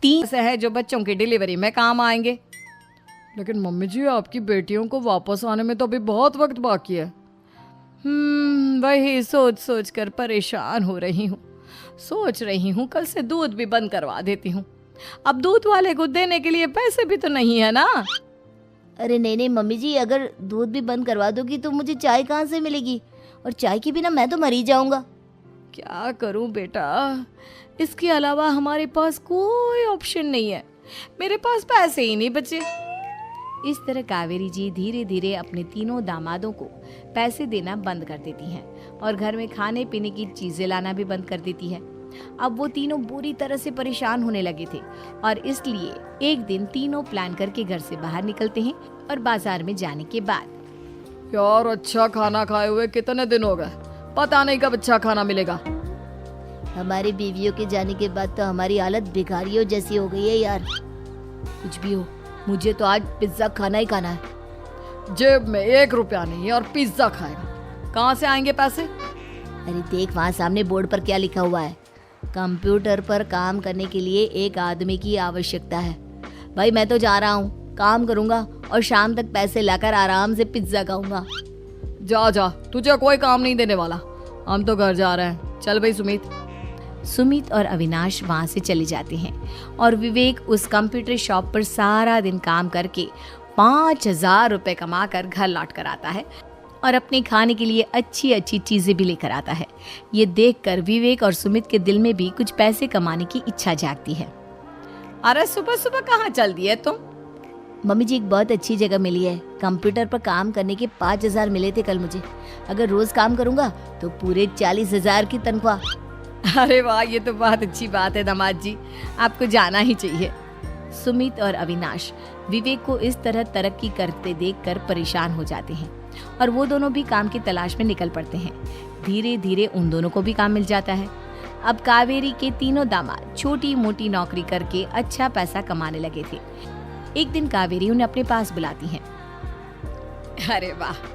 3 पैसे हैं जो बच्चों की डिलीवरी में काम आएंगे। लेकिन मम्मी जी, आपकी बेटियों को वापस आने में तो अभी बहुत वक्त बाकी है। वही सोच सोच कर परेशान हो रही हूँ। सोच रही हूँ कल से दूध भी बंद करवा देती हूँ। अब दूध वाले को देने के लिए पैसे भी तो नहीं है ना। अरे नहीं मम्मी जी, अगर दूध भी बंद करवा दोगी तो मुझे चाय कहाँ से मिलेगी, और चाय के बिना मैं तो मर ही जाऊंगा। क्या करूं बेटा, इसके अलावा हमारे पास कोई ऑप्शन नहीं है। मेरे पास पैसे ही नहीं बचे। इस तरह कावेरी जी धीरे धीरे अपने तीनों दामादों को पैसे देना बंद कर देती हैं और घर में खाने पीने की चीजें लाना भी बंद कर देती है। अब वो तीनों बुरी तरह से परेशान होने लगे थे और इसलिए एक दिन तीनों प्लान करके घर से बाहर निकलते हैं और बाजार में जाने के बाद, यार अच्छा खाना खाए हुए कितने दिन हो गए, पता नहीं कब अच्छा खाना मिलेगा। हमारी बीवियों के जाने के बाद तो हमारी हालत भिखारियों जैसी हो गई है यार। कुछ भी हो, मुझे तो आज पिज्जा खाना ही खाना है। जेब में 1 रुपया नहीं है और पिज्जा खाएगा, कहाँ से आएंगे पैसे? अरे देख, वहाँ सामने बोर्ड पर क्या लिखा हुआ है, कंप्यूटर पर काम करने के लिए एक आदमी की आवश्यकता है। भाई मैं तो जा रहा हूँ, काम करूँगा और शाम तक पैसे लाकर आराम से पिज्जा खाऊंगा। जा जा, तुझे कोई काम नहीं देने वाला, हम तो घर जा रहे हैं। चल भाई सुमित और अविनाश वहाँ से चले जाते हैं और विवेक उस कंप्यूटर शॉप पर सारा दिन काम करके 5,000 रुपए कमा कर घर लौट कर आता है और अपने खाने के लिए अच्छी अच्छी चीजें भी लेकर आता है। ये देखकर विवेक और सुमित के दिल में भी कुछ पैसे कमाने की इच्छा जागती है। अरे सुबह सुबह कहाँ चल दिए तुम? मम्मी जी, एक बहुत अच्छी जगह मिली है। कंप्यूटर पर काम करने के 5,000 मिले थे कल मुझे। अगर रोज काम करूंगा तो पूरे 40,000 की तनख्वाह। अरे वाह, ये तो बहुत अच्छी बात है दामाद जी, आपको जाना ही चाहिए। सुमित और अविनाश विवेक को इस तरह तरक्की करते देखकर परेशान हो जाते हैं और वो दोनों भी काम की तलाश में निकल पड़ते हैं। धीरे धीरे उन दोनों को भी काम मिल जाता है। अब कावेरी के तीनों दामाद छोटी मोटी नौकरी करके अच्छा पैसा कमाने लगे थे। एक दिन कावेरी उन्हें अपने पास बुलाती है। अरे वाह,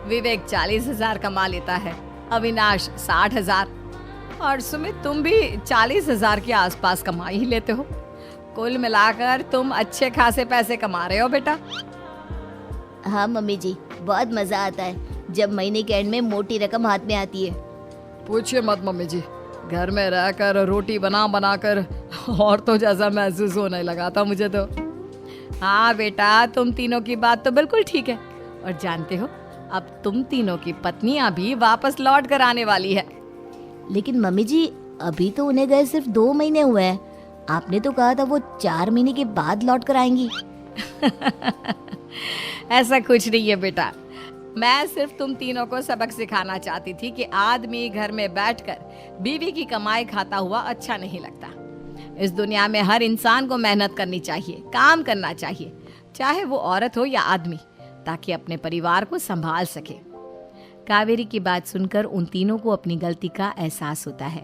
विवेक 40,000 कमा लेता है, अविनाश 60,000 और सुमित तुम भी 40,000 के आसपास कमा ही लेते हो। कुल मिलाकर तुम अच्छे खासे पैसे कमा रहे हो बेटा। हाँ मम्मी जी, बहुत मजा आता है जब महीने के एंड में मोटी रकम हाथ में आती है। पूछिए मत मम्मी जी, घर में रहकर रोटी बना बना कर और तो जैसा महसूस होने लगा था मुझे तो। हाँ बेटा, तुम तीनों की बात तो बिल्कुल ठीक है। और जानते हो, अब तुम तीनों की पत्नियां भी वापस लौट कर आने वाली है। लेकिन मम्मी जी, अभी तो उन्हें गए सिर्फ 2 महीने हुए हैं। आपने तो कहा था वो 4 महीने के बाद लौट कर आएंगी। ऐसा कुछ नहीं है बेटा, मैं सिर्फ तुम तीनों को सबक सिखाना चाहती थी कि आदमी घर में बैठकर बीवी की कमाई खाता हुआ अच्छा नहीं लगता। इस दुनिया में हर इंसान को मेहनत करनी चाहिए, काम करना चाहिए, चाहे वो औरत हो या आदमी, ताकि अपने परिवार को संभाल सके। कावेरी की बात सुनकर उन तीनों को अपनी गलती का एहसास होता है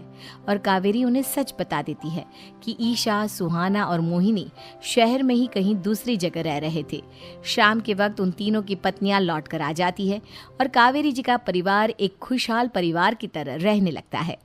और कावेरी उन्हें सच बता देती है कि ईशा, सुहाना और मोहिनी शहर में ही कहीं दूसरी जगह रह रहे थे। शाम के वक्त उन तीनों की पत्नियां लौट कर आ जाती है और कावेरी जी का परिवार एक खुशहाल परिवार की तरह रहने लगता है।